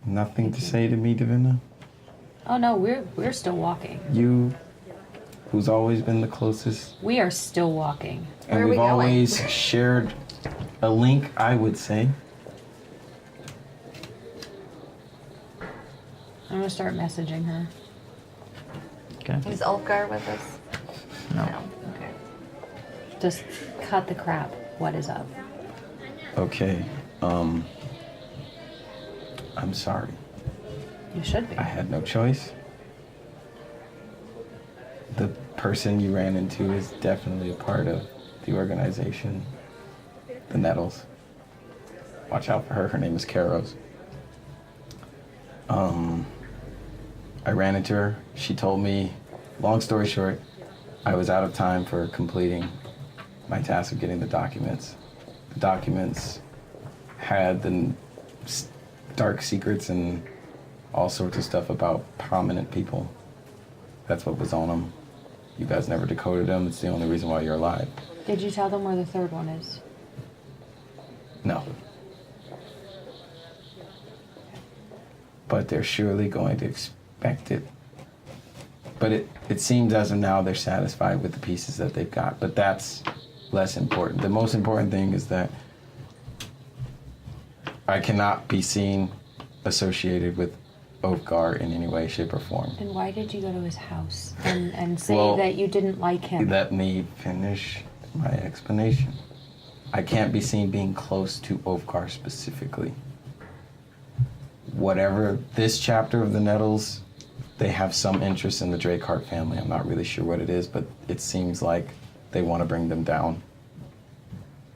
Nothing to say to me, Divenna? Oh no, we're still walking. You, who's always been the closest. We are still walking. And Where are we've we going? always shared a link, I would say. I'm gonna start messaging her. Okay. Is Ulfgar with us? No. Okay. Just cut the crap. What is up? Okay, I'm sorry. You should be. I had no choice. The person you ran into is definitely a part of the organization, the Nettles. Watch out for her. Her name is Karos. I ran into her. She told me, long story short, I was out of time for completing my task of getting the documents. The documents had the dark secrets and all sorts of stuff about prominent people. That's what was on them. You guys never decoded them. It's the only reason why you're alive. Did you tell them where the third one is? No. But they're surely going to expect it. But it seems as of now they're satisfied with the pieces that they've got. But that's less important. The most important thing is that I cannot be seen associated with Ulfgar in any way, shape, or form. Then why did you go to his house and say Well, that you didn't like him? Let me finish my explanation. I can't be seen being close to Ulfgar specifically. Whatever this chapter of the Nettles, they have some interest in the Drakeheart family. I'm not really sure what it is, but it seems like they want to bring them down.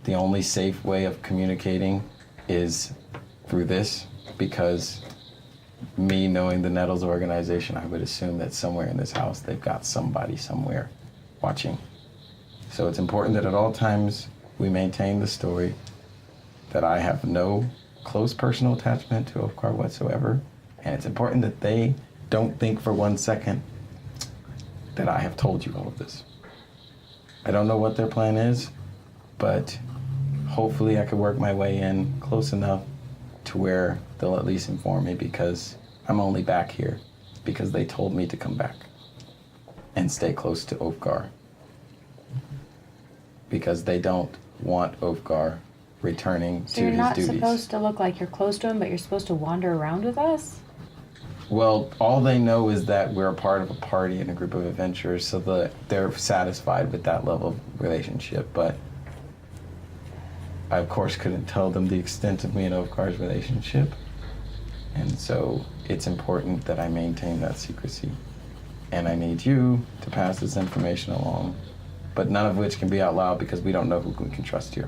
The only safe way of communicating is through this, because me knowing the Nettles organization, I would assume that somewhere in this house they've got somebody somewhere watching. So it's important that at all times we maintain the story that I have no close personal attachment to Ulfgar whatsoever, and it's important that they don't think for 1 second that I have told you all of this. I don't know what their plan is, but hopefully I could work my way in close enough to where they'll at least inform me, because I'm only back here because they told me to come back and stay close to Ulfgar, because they don't want Ulfgar returning So to you're his not duties. supposed to look like you're close to him, but you're supposed to wander around with us? Well, all they know is that we're a part of a party and a group of adventurers, so they're satisfied with that level of relationship. But I, of course, couldn't tell them the extent of me and Ulfgar's relationship. And so it's important that I maintain that secrecy. And I need you to pass this information along, but none of which can be out loud because we don't know who we can trust here.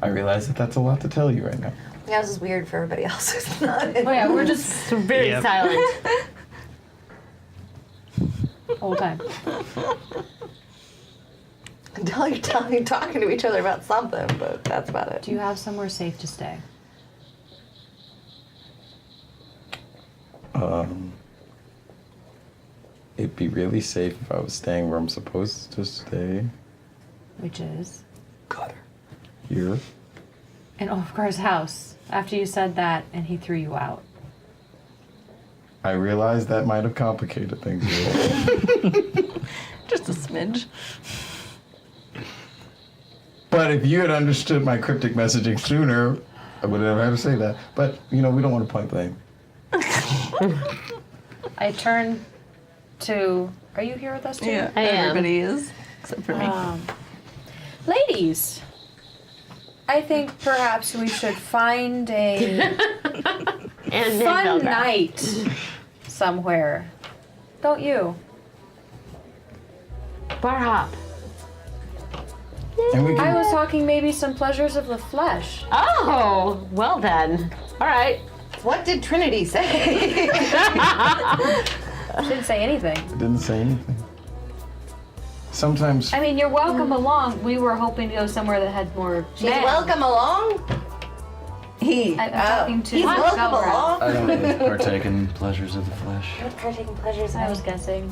I realize that that's a lot to tell you right now. Yeah, this is weird for everybody else who's not in. Oh yeah, we're just Very silent. whole time. Until you're talking to each other about something, but that's about it. Do you have somewhere safe to stay? It'd be really safe if I was staying where I'm supposed to stay. Which is? Here. In Ulfgar's house. After you said that and he threw you out. I realized that might have complicated things a little. Just a smidge. But if you had understood my cryptic messaging sooner, I would have had to say that. But, we don't want to point blame. I turn to... Are you here with us too? Yeah, I am. everybody is, except for me. Ladies, I think perhaps we should find a And fun Velgrath. night somewhere. Don't you? Bar hop. And we I can, was talking maybe some pleasures of the flesh. Oh, well then. All right. What did Trinity say? She didn't say anything. I didn't say anything. Sometimes, I mean, you're welcome along. We were hoping to go somewhere that had more She's men. welcome along. I'm talking to He's welcome Velgrath. along. I don't know. Partake in pleasures of the flesh. You're partaking pleasures. I was guessing.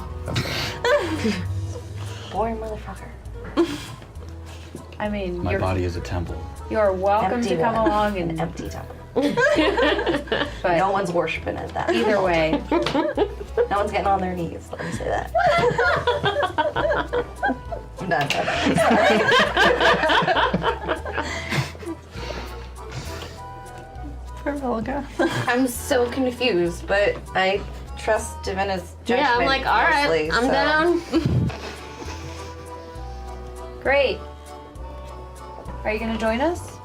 Boring motherfucker. I mean, My you're body is a temple. welcome Empty to come one. along An and empty top. But No one's worshiping at that. either way, No one's getting on their knees. Let me say that. I'm done. For Velgrath. I'm so confused, but I trust Divenna's judgment. Yeah, I'm like, all right, mostly, I'm so- down. great. Are you gonna join us?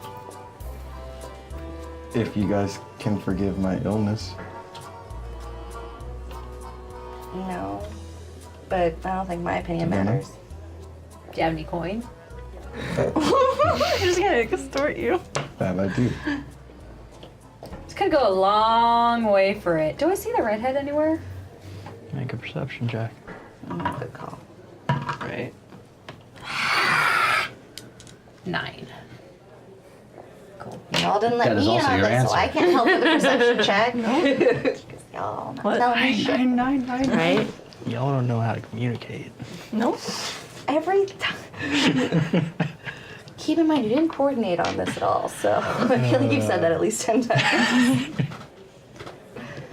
If you guys can forgive my illness. No, but I don't think my opinion Divenna? matters. Do you have any coin? I'm just gonna extort you. That I do. This could go a long way for it. Do I see the redhead anywhere? Make a perception check. Good call. Right. 9. Cool. Y'all didn't let That is me in also on your this, so I answer. can't help with the perception check. Y'all not What? telling me shit. 9. Right? Y'all don't know how to communicate. Nope. Every time. Keep in mind, you didn't coordinate on this at all, so I feel like you've said that at least 10 times.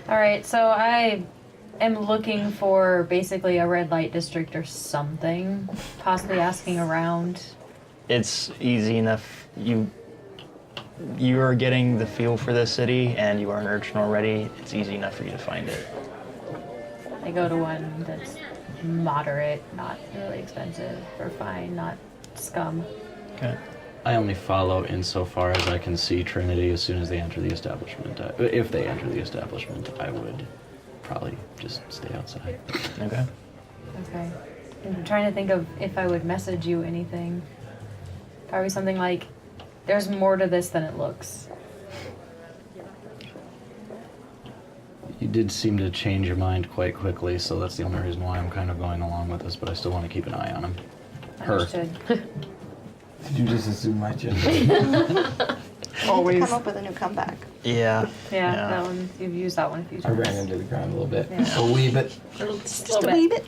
All right, so I am looking for basically a red light district or something, possibly asking around. It's easy enough. You are getting the feel for this city, and you are an urchin already. It's easy enough for you to find it. I go to one that's moderate, not really expensive, or fine, not scum. Okay. I only follow insofar as I can see Trinity as soon as they enter the establishment. If they enter the establishment, I would probably just stay outside. Okay. Okay. I'm trying to think of if I would message you anything. Probably something like, there's more to this than it looks. You did seem to change your mind quite quickly, so that's the only reason why I'm kind of going along with this, but I still want to keep an eye on him. Her. Understood. Did you just assume my gender? Always. Come up with a new comeback. Yeah. Yeah, that one, you've used that one a few I times. ran into the ground a little bit. Yeah. A wee bit. Just Little a wee bit.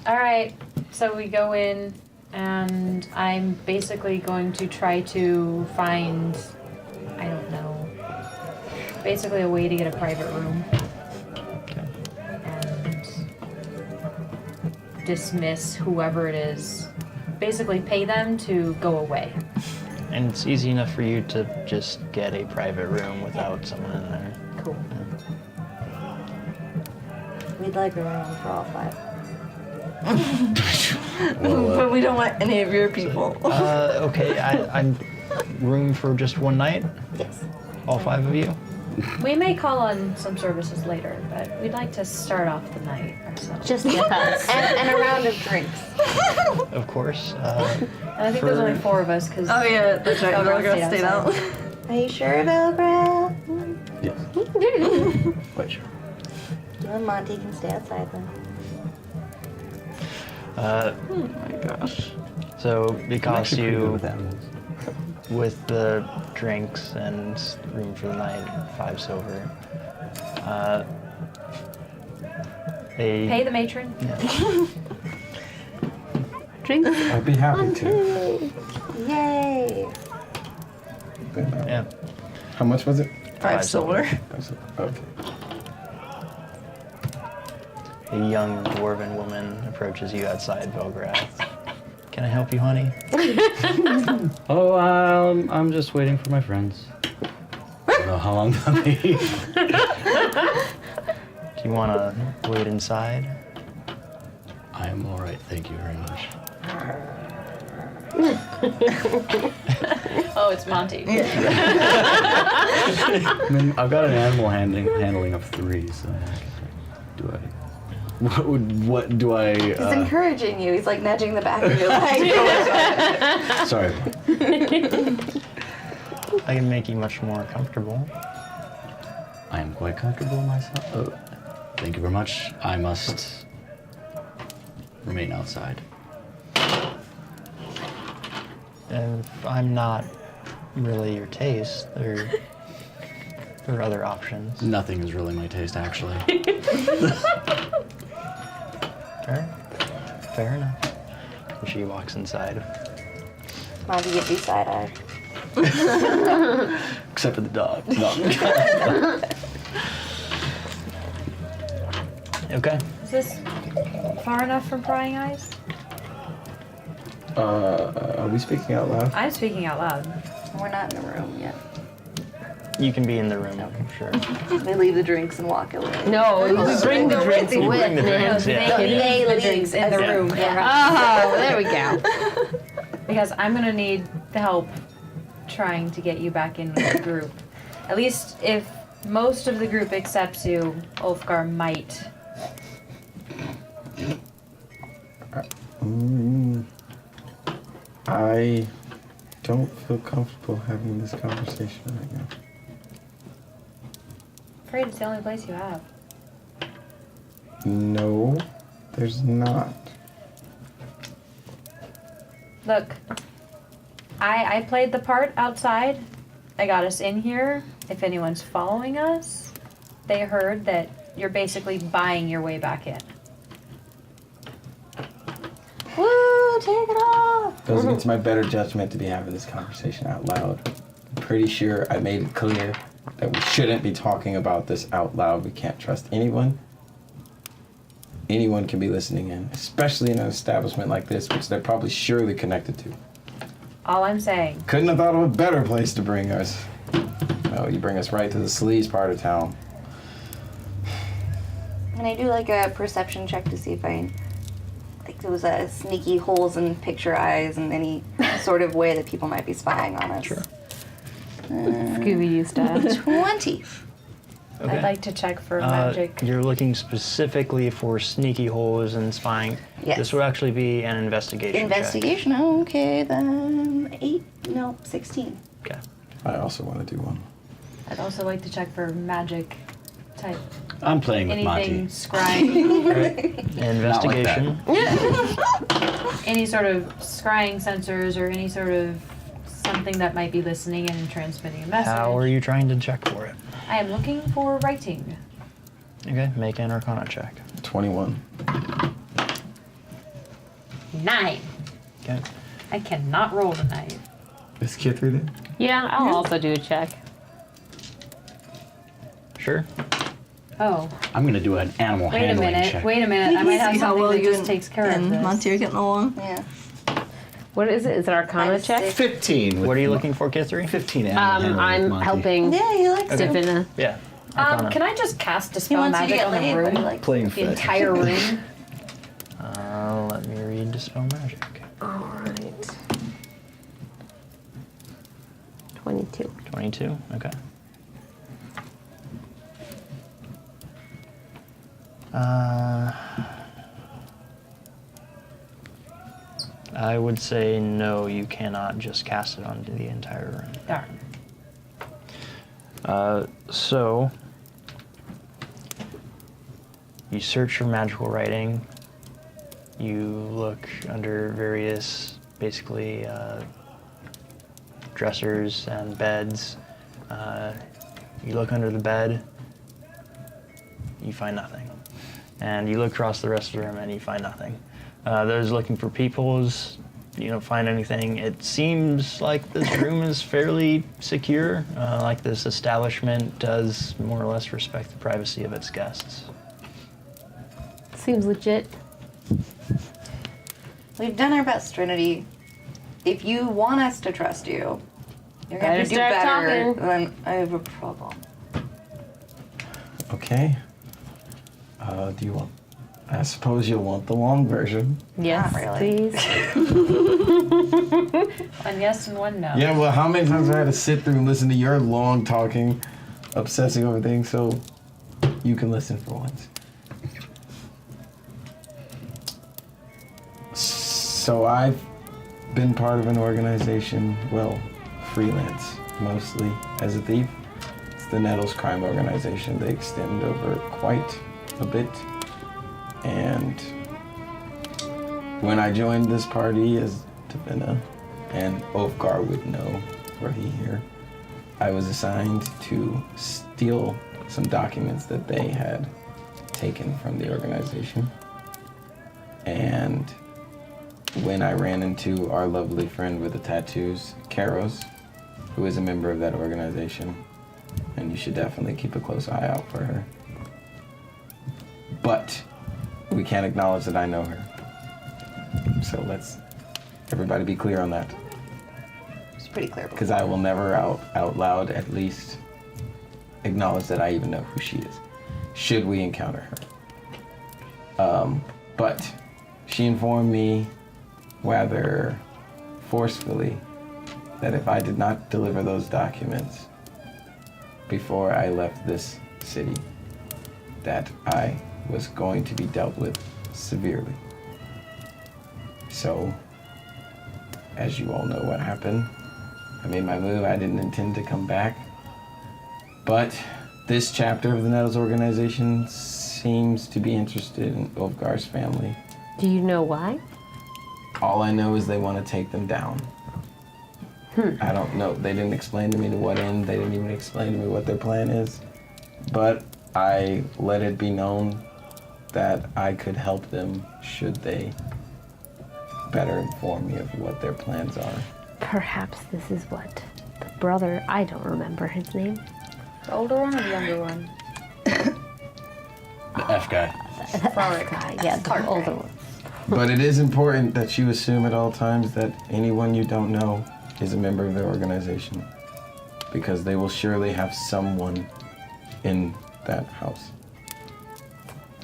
All right, so we go in, and I'm basically going to try to find, I don't know, basically a way to get a private room Okay. and dismiss whoever it is. Basically pay them to go away. And it's easy enough for you to just get a private room without someone in there. Cool. We'd like a room for all 5. But we don't want any of your people. Okay, I'm room for just one night? Yes. All 5 of you? We may call on some services later, but we'd like to start off the night ourselves. Just with us. And a round of drinks. Of course. And I think there's only 4 of us, because Oh yeah, that's right. Velgrath stayed out. Are you sure, Velgrath? Yes. Quite sure. You and Monty can stay outside then. Oh my gosh. So I'm because actually pretty good you, with animals. with the drinks and room for the night, 5 silver. pay the matron. Yeah. Drinks. I'd be happy to. Yay! Yeah. How much was it? 5 silver. Okay. A young dwarven woman approaches you outside Velgrath. Can I help you, honey? Oh, I'm just waiting for my friends. I don't know how long that'll be. Do you want to wait inside? I am all right, thank you very much. Oh, it's Monty. I mean, I've got an animal handling of 3, so do I? What do I? He's encouraging you. He's like nudging the back of your leg. Sorry. I can make you much more comfortable. I am quite comfortable myself. Oh, thank you very much. I must remain outside. If I'm not really your taste, there are other options. Nothing is really my taste, actually. Fair enough. And she walks inside. Monty gives you side eye. except for the dog. No. Okay. Is this far enough from prying eyes? Are we speaking out loud? I'm speaking out loud. We're not in the room yet. You can be in the room, sure. We leave the drinks and walk away. No, you bring the drinks You with, bring the man. drinks, yeah. They leave the drinks in the as- room. Oh, there we go. Because I'm gonna need the help trying to get you back in with the group. At least if most of the group accepts you, Ulfgar might. I don't feel comfortable having this conversation right now. Afraid it's the only place you have. No, there's not. Look, I played the part outside. I got us in here. If anyone's following us, they heard that you're basically buying your way back in. Woo, take it off! Goes against my better judgment to be having this conversation out loud. I'm pretty sure I made it clear that we shouldn't be talking about this out loud. We can't trust anyone. Anyone can be listening in, especially in an establishment like this, which they're probably surely connected to. All I'm saying. Couldn't have thought of a better place to bring us. Oh, you bring us right to the sleaze part of town. Can I do like a perception check to see if I, like there was a sneaky holes in picture eyes and any sort of way that people might be spying on us? Sure. Scooby-Doo style. 20. Okay. I'd like to check for magic. You're looking specifically for sneaky holes and spying. Yes. This would actually be an investigation Investigation, okay, then 16. check. Okay. I also want to do one. I'd also like to check for magic type. I'm playing with Anything Monty. scrying. Investigation. Any sort of scrying sensors or any sort of something that might be listening and transmitting a message. How are you trying to check for it? I am looking for writing. Okay, make an Arcana check. 21. 9. Okay. I cannot roll tonight. Is Kithri there? Yeah, I'll also do a check. Sure. Oh, I'm gonna do an animal wait a handling minute. check. Wait a minute. I might have See how something well that you just takes care of and this. Monty are getting along. Yeah. What is it? Is it Arcana Minus check? 15. What are you looking for, Kithri? 15 animal handling with I'm Monty. helping Yeah, he likes it. Divenna. Yeah. Arcana. Can I just cast He Dispel wants you to Magic get on the laid, but he room? likes Playing The fetch. entire room? Let me read Dispel Magic. Alright. 22. 22. Okay. I would say no, you cannot just cast it onto the entire room. Darn. So, you search for magical writing. You look under various, basically, dressers and beds. You look under the bed. You find nothing. And you look across the rest of the room and you find nothing. Those looking for peepholes, you don't find anything. It seems like this room is fairly secure, like this establishment does more or less respect the privacy of its guests. Seems legit. We've done our best, Trinity. If you want us to trust you, you're going Better to do start better talking. than I have a problem. Okay. Do you want... I suppose you'll want the long version. Yes, Not really. please. One yes and one no. Yeah, well, how many times have I had to sit through and listen to your long talking, obsessing over things, so you can listen for once. So I've been part of an organization, well, freelance, mostly as a thief. It's the Nettles Crime Organization. They extend over quite a bit. And when I joined this party as Divenna, and Ulfgar would know were he here, I was assigned to steal some documents that they had taken from the organization. And when I ran into our lovely friend with the tattoos, Karos, who is a member of that organization, and you should definitely keep a close eye out for her. But we can't acknowledge that I know her. So let's everybody be clear on that. It's pretty clear. Because I will never out loud at least acknowledge that I even know who she is, should we encounter her. But she informed me rather forcefully that if I did not deliver those documents before I left this city, that I was going to be dealt with severely. So, as you all know what happened, I made my move. I didn't intend to come back. But this chapter of the Nettles organization seems to be interested in Ulfgar's family. Do you know why? All I know is they want to take them down. I don't know. They didn't explain to me to what end. They didn't even explain to me what their plan is. But I let it be known that I could help them should they better inform me of what their plans are. Perhaps this is what the brother, I don't remember his name. The older one or the younger one? The F guy. Frolic guy, yeah, the older one. But it is important that you assume at all times that anyone you don't know is a member of their organization, because they will surely have someone in that house.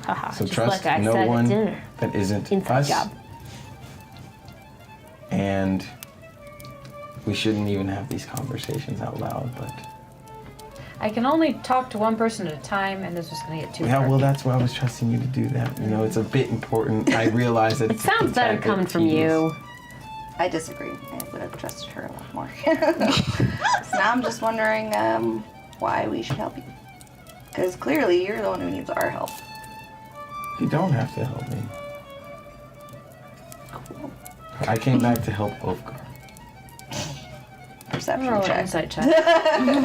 Haha, So just trust like I no said one at dinner. that isn't Inside us. job. And we shouldn't even have these conversations out loud, but I can only talk to one person at a time, and this is going to get too yeah, well, murky. that's why I was trusting you to do that. You know, it's a bit important. I realize that It sounds better coming from you. I disagree. I would have trusted her a lot more. So now I'm just wondering why we should help you. Because clearly you're the one who needs our help. You don't have to help me. I came back to help Ulfgar. Perception Roll an check. insight check.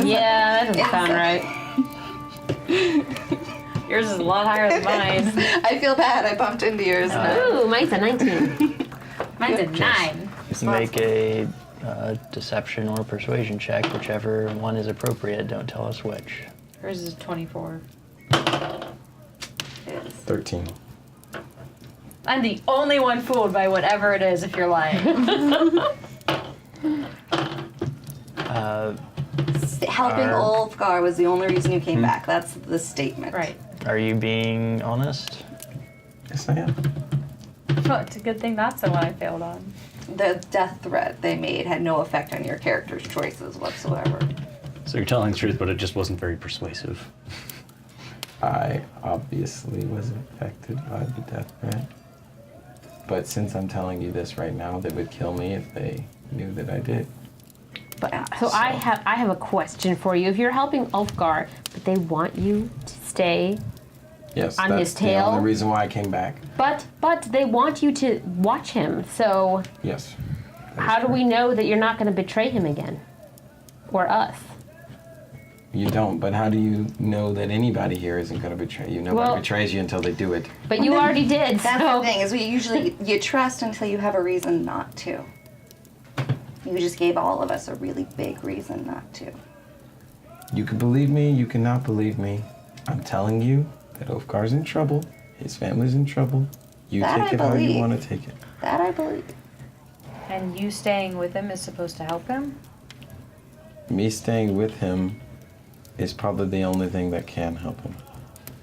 Yeah, that doesn't sound right. Yours is a lot higher than mine. I feel bad. I bumped into yours. Ooh, mine's a 19. Mine's a 9. You can make a deception or persuasion check, whichever one is appropriate. Don't tell us which. Hers is 24. 13. I'm the only one fooled by whatever it is if you're lying. Helping Ulfgar was the only reason you came back. That's the statement. Right. Are you being honest? Yes, I am. Well, it's a good thing that's the one I failed on. The death threat they made had no effect on your character's choices whatsoever. So you're telling the truth, but it just wasn't very persuasive. I obviously was affected by the death threat. But since I'm telling you this right now, they would kill me if they knew that I did. But so I have a question for you. If you're helping Ulfgar, but they want you to stay, Yes, On that's his the tail? only reason why I came back. but they want you to watch him. So Yes. that is how do we correct. know that you're not going to betray him again, or us? You don't, but how do you know that anybody here isn't going to betray you? Nobody Well- betrays you until they do it. But you already did. That's So the thing, is you trust until you have a reason not to. You just gave all of us a really big reason not to. You can believe me, you cannot believe me. I'm telling you that Ulfgar's in trouble. His family's in trouble. You That take I it how you believe. want to take it. That I believe. And you staying with him is supposed to help him? Me staying with him is probably the only thing that can help him.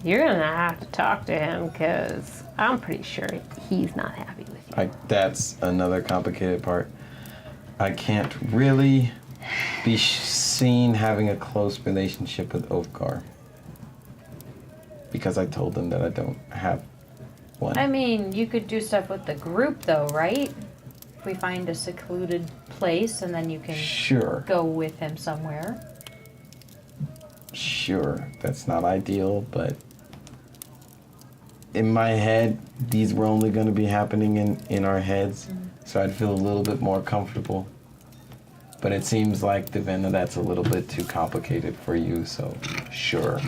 you're going to have to talk to him because I'm pretty sure he's not happy with you. That's another complicated part. I can't really be seen having a close relationship with Ulfgar because I told them that I don't have one. I mean, you could do stuff with the group though, right? If we find a secluded place and then you can Sure, go with him somewhere. sure. That's not ideal, but in my head, these were only going to be happening in our heads, so I'd feel a little bit more comfortable. But it seems like, Divenna, that's a little bit too complicated for you, so sure.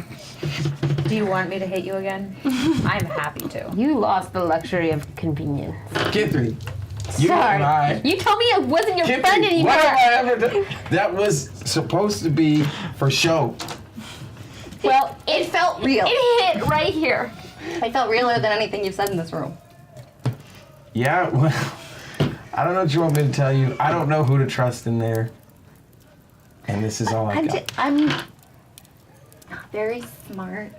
Do you want me to hate you again? I'm happy to. You lost the luxury of convenience. Kithri, you Sorry. and I. You told me I wasn't your friend Kithri, anymore. what have I ever done? That was supposed to be for show. Well, It felt real. it hit right here. It felt realer than anything you've said in this room. Yeah, well, I don't know what you want me to tell you. I don't know who to trust in there. And this is all I got. I'm not very smart.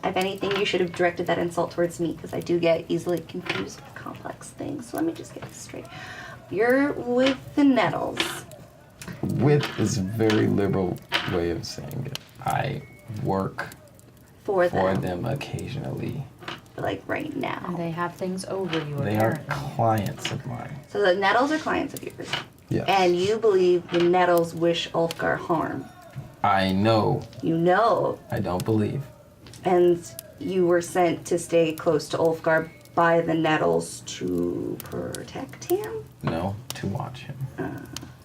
If anything, you should have directed that insult towards me because I do get easily confused with complex things. So let me just get this straight. You're with the Nettles. With is a very liberal way of saying it. I work For for them. them occasionally. Like right now. And they have things over you, They are apparently. clients of mine. So the Nettles are clients of yours. Yes. And you believe the Nettles wish Ulfgar harm. I know. You know. I don't believe. And you were sent to stay close to Ulfgar by the Nettles to protect him? No, to watch him.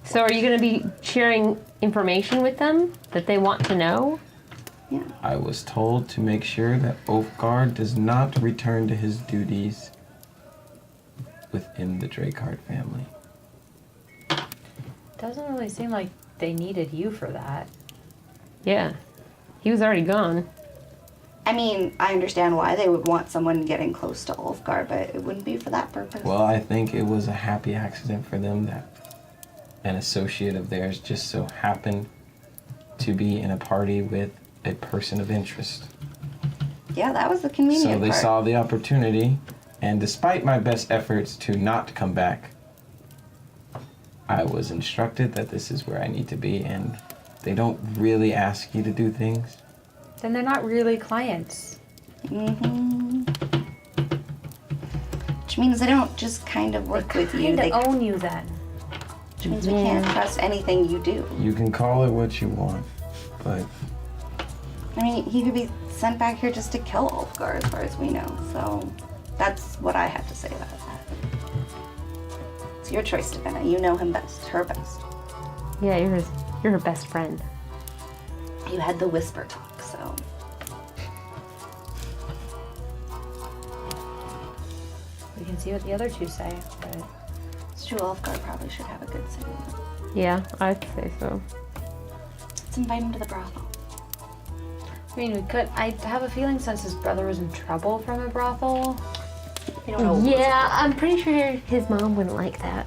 So are you going to be sharing information with them that they want to know? Yeah. I was told to make sure that Ulfgar does not return to his duties within the Drakeheart family. Doesn't really seem like they needed you for that. Yeah. He was already gone. I mean, I understand why they would want someone getting close to Ulfgar, but it wouldn't be for that purpose. Well, I think it was a happy accident for them that an associate of theirs just so happened to be in a party with a person of interest. Yeah, that was the convenient So they part. saw the opportunity, and despite my best efforts to not come back, I was instructed that this is where I need to be, and they don't really ask you to do things. Then they're not really clients. Mm-hmm. Which means they don't just kind of work with you. They They, own you then. which means we can't trust anything you do. You can call it what you want, but I mean, he could be sent back here just to kill Ulfgar, as far as we know. So that's what I have to say about that. It's your choice, Divenna. You know him best, her best. Yeah, you're her best friend. You had the whisper talk, so. We can see what the other two say, but It's true, Ulfgar probably should have a good say. Yeah, I'd say so. Let's invite him to the brothel. I mean, we could. I have a feeling since his brother was in trouble from a brothel. You don't know. Yeah, I'm pretty sure his mom wouldn't like that.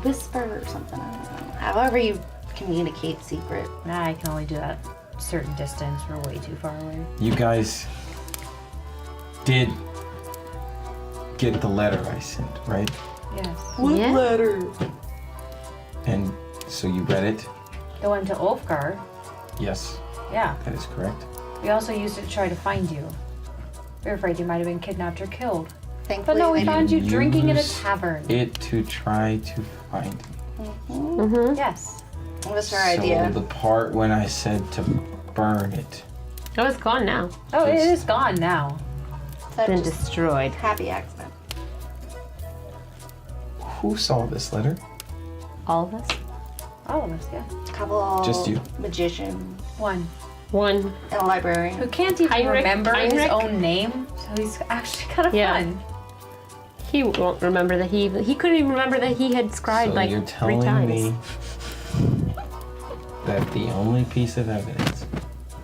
Whisper or something. I don't know. However you communicate secret. Nah, I can only do that a certain distance. We're way too far away. you guys did get the letter I sent, right? Yes. Yeah. letter? And so you read it? The one to Ulfgar. Yes, Yeah. that is correct. We also used it to try to find you. We were afraid you might have been kidnapped or killed. Thankfully, But no, we they found you Use drinking at a tavern. It to try to find me. Mm-hmm. Yes. It was her So idea. the part when I said to burn it, Oh, it's gone now. Oh, it Just- is gone now. That Been just destroyed. happy accident. who saw this letter? All of us? All of us, yeah. Couple Just you. magician One. One. and a librarian. Who can't even Heinrich- remember his Heinrich? own name, so he's actually kind of Yeah. fun. He won't remember that he couldn't even remember that he had scribed So like you're 3 telling times. me that the only piece of evidence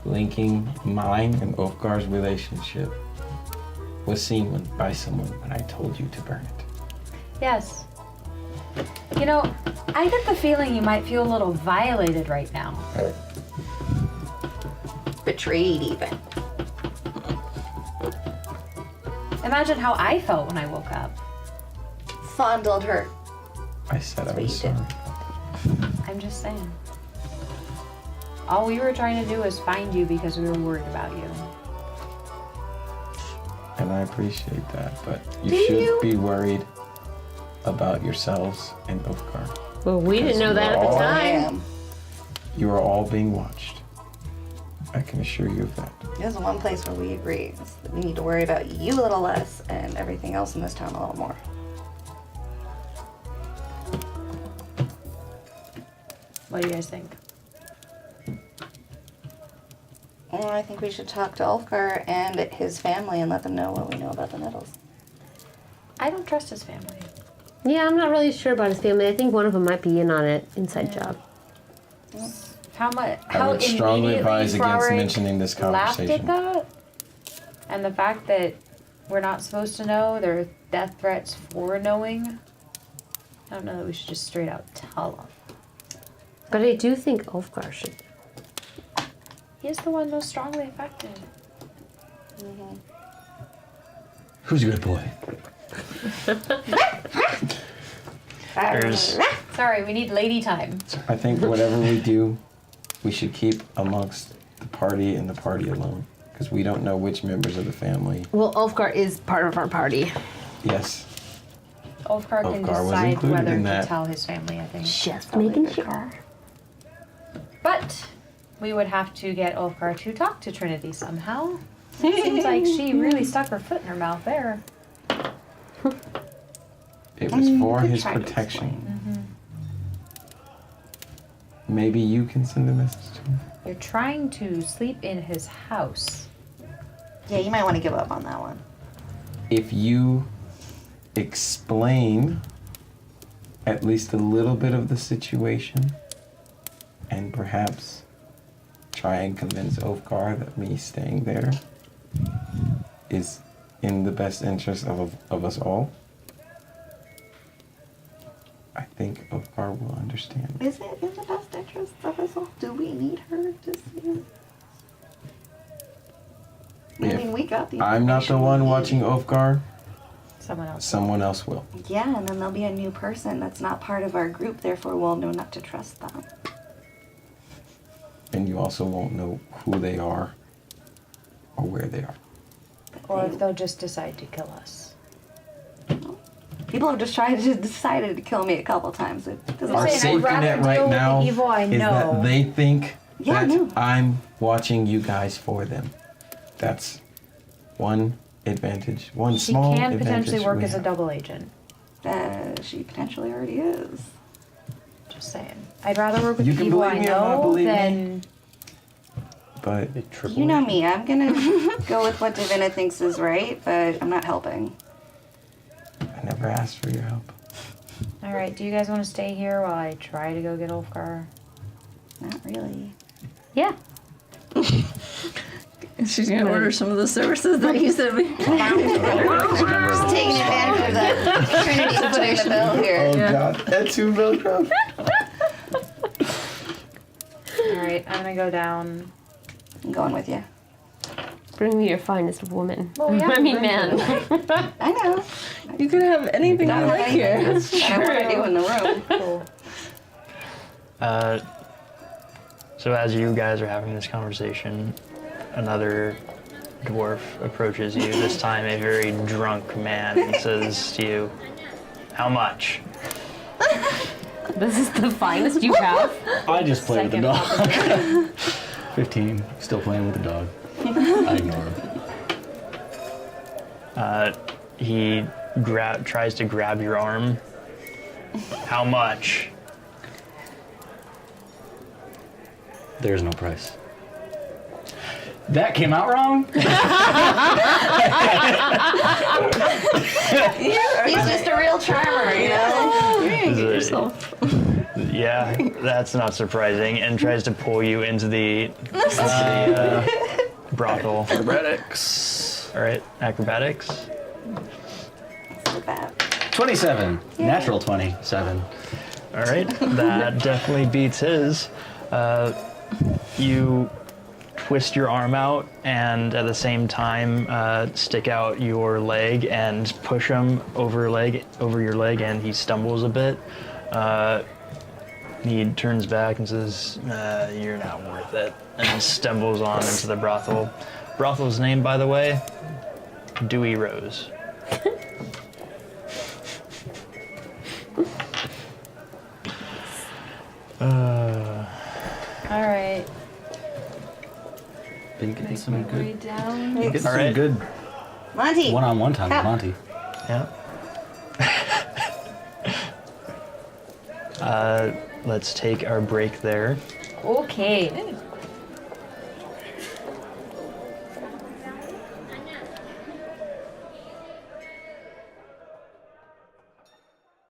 linking mine and Ulfgar's relationship was seen by someone when I told you to burn it. Yes. You know, I get the feeling you might feel a little violated right now. Betrayed even. Imagine how I felt when I woke up. Fondled her. I said I what was you did. sorry. I'm just saying. All we were trying to do was find you because we were worried about you. And I appreciate that, but you Do should you? be worried about yourselves and Ulfgar. Well, we didn't know that at the Because we're all- time. Damn. You are all being watched. I can assure you of that. There's one place where we agree. Is that we need to worry about you a little less and everything else in this town a little more. What do you guys think? Well, I think we should talk to Ulfgar and his family and let them know what we know about the Nettles. I don't trust his family. Yeah, I'm not really sure about his family. I think one of them might be in on it. Inside job. How much? I How would strongly advise against Fraurig mentioning this laughed at conversation. that, and the fact that we're not supposed to know, there are death threats for knowing. I don't know that we should just straight out tell them. But I do think Ulfgar should. He's the one most strongly affected. Who's a good boy? There's Sorry, we need lady time. I think whatever we do, we should keep amongst the party and the party alone. Because we don't know which members of the family. Well, Ulfgar is part of our party. Yes. Ulfgar can Ulfgar was decide included whether in to that. tell his family, I think. Just making sure. But we would have to get Ulfgar to talk to Trinity somehow. Seems like she really stuck her foot in her mouth there. It was for could his try to protection. Maybe you can send a message to him. You're trying to sleep in his house. Yeah, you might want to give up on that one. If you explain at least a little bit of the situation and perhaps try and convince Ulfgar that me staying there is in the best interest of us all, I think Ulfgar will understand. Is it in the best interest of us all? Do we need her to see it? I If mean, we got the I'm not the information one we watching need. Ulfgar, Someone else. someone else will. Yeah, and then there'll be a new person that's not part of our group, therefore we'll know not to trust them. And you also won't know who they are or where they are. Or if they'll just decide to kill us. People have just decided to kill me a couple times. It doesn't Our saying, I'd safety rather net deal right with the now evil I is know. that they think Yeah, I that know. I'm watching you guys for them. That's one advantage, one She small can advantage potentially work we as a have. double agent. She potentially already is. Just saying. I'd rather work with You the can evil believe I me or not know believe me. than But You know me, I'm gonna go with what Divenna thinks is right, but I'm not helping. I never asked for your help. Alright, do you guys want to stay here while I try to go get Ulfgar? Not really. Yeah. She's gonna order some of the services that you said we. Just taking advantage of that Trinity footing the bill here. Oh God, that's who Velgrath. Alright, I'm gonna go down. I'm going with you. Bring me your finest woman. Well, yeah, I mean, bring man. I know. You could have anything you like here. I don't want to do in the room. Cool. So as you guys are having this conversation, another dwarf approaches you, this time a very drunk man, and says to you, "How much?" This is the finest you have. I just play with the Second dog. 15. Still playing with the dog. I ignore him. He tries to grab your arm. "How much?" There's no price. That came out wrong? He's just a real charmer, you know? You're gonna get yourself. Yeah, that's not surprising, and tries to pull you into the brothel. Acrobatics. All right, acrobatics. Look at that. 27. Natural 27. All right, that definitely beats his. You twist your arm out and at the same time stick out your leg and push him over your leg, and he stumbles a bit. He turns back and says, "You're not worth it," and stumbles on into the brothel. Brothel's name, by the way, Dewy Rose. Alright. Been getting some Way good. down. Getting some Alright. good Monty! one-on-one time with Help. Monty. Yeah. Let's take our break there. Okay.